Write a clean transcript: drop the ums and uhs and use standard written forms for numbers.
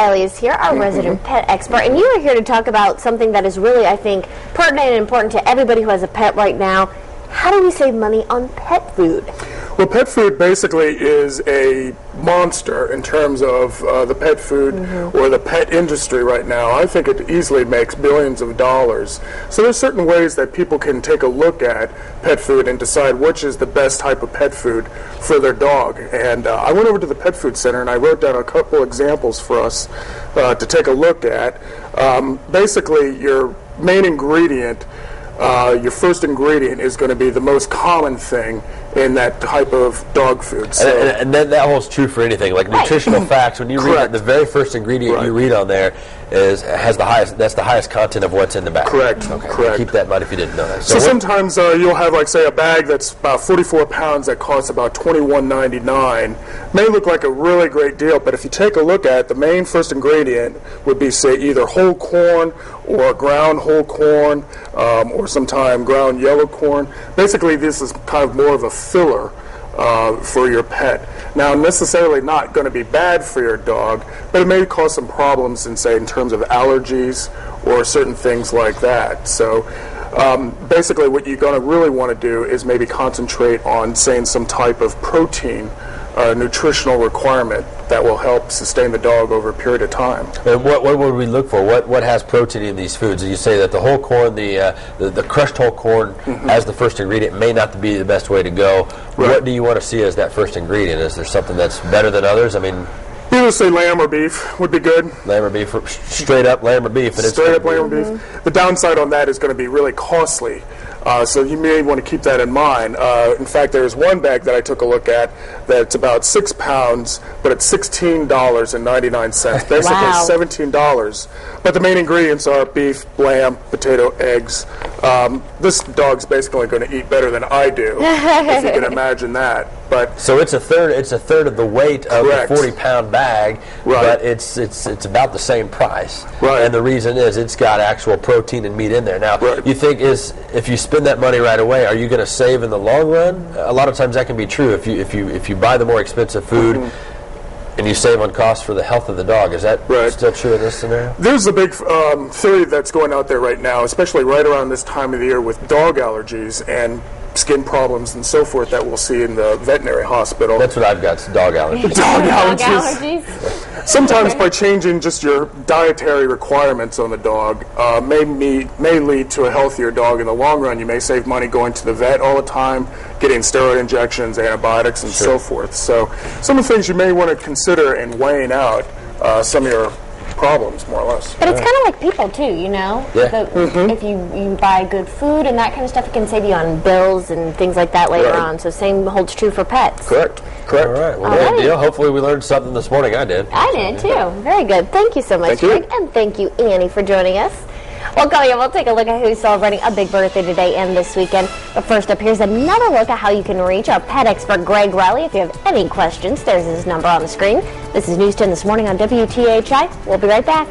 Riley is here, our resident pet expert, and you are here to talk about something that is really, I think, pertinent and important to everybody who has a pet right now. How do we save money on pet food? Well, pet food basically is a monster in terms of the pet food or the pet industry right now. I think it easily makes billions of dollars. So there's certain ways that people can take a look at pet food and decide which is the best type of pet food for their dog. And I went over to the pet food center and I wrote down a couple examples for us to take a look at. Basically, your main ingredient, your first ingredient is going to be the most common thing in that type of dog food. So and that holds true for anything. Like nutritional facts, when you read it, the very first ingredient you read on there has the highest. That's the highest content of what's in the bag. Correct. Okay. Correct. Keep that in mind if you didn't know that. So sometimes you'll have, like, say, a bag that's about 44 pounds that costs about $21.99. May look like a really great deal, but if you take a look at it, the main first ingredient would be, say, either whole corn or ground whole corn, or sometimes ground yellow corn. Basically, this is kind of more of a filler for your pet. Now, necessarily not going to be bad for your dog, but it may cause some problems in terms of allergies or certain things like that. So basically what you're going to really want to do is maybe concentrate on saying some type of protein nutritional requirement that will help sustain the dog over a period of time. And what would we look for? What has protein in these foods? You say that the whole corn, the crushed whole corn as the first ingredient may not be the best way to go. Right. What do you want to see as that first ingredient? Is there something that's better than others? I mean, you would say lamb or beef would be good. Lamb or beef, straight up lamb or beef. And straight up lamb or beef. The downside on that is going to be really costly. So you may want to keep that in mind. In fact, there's one bag that I took a look at that's about 6 pounds, but it's $16.99. Basically $17. But the main ingredients are beef, lamb, potato, eggs. This dog's basically going to eat better than I do, if you can imagine that. But so it's a third of the weight of a 40-pound bag, but it's about the same price. Right. And the reason is it's got actual protein and meat in there. Now, you think if you spend that money right away, are you going to save in the long run? A lot of times that can be true. If you buy the more expensive food and you save on costs for the health of the dog, is that still true in this scenario? There's a big theory that's going out there right now, especially right around this time of the year with dog allergies and skin problems and so forth that we'll see in the veterinary hosptal. That's what I've got, dog allergies. Dog allergies. Sometimes by changing just your dietary requirements on the dog may lead to a healthier dog in the long run. You may save money going to the vet all the time, getting steroid injections, antibiotics, and so forth. So some of the things you may want to consider in weighing out some of your problems, more or less. But it's kind of like people too, you know. Yeah. If you buy good food and that kind of stuff, it can save you on bills and things like that later on. So same holds true for pets. Correct. All right. Well, good deal. Hopefully we learned something this morning. I did. I did too. Very good. Thank you so much, Greg, and thank you, Annie, for joining us. Well, coming up, we'll take a look at who's celebrating a big birthday today and this weekend. But first up, here's another look at how you can reach our pet expert, Greg Riley. If you have any questions, there's his number on the screen. This is News 10 This Morning on WTHI. We'll be right back.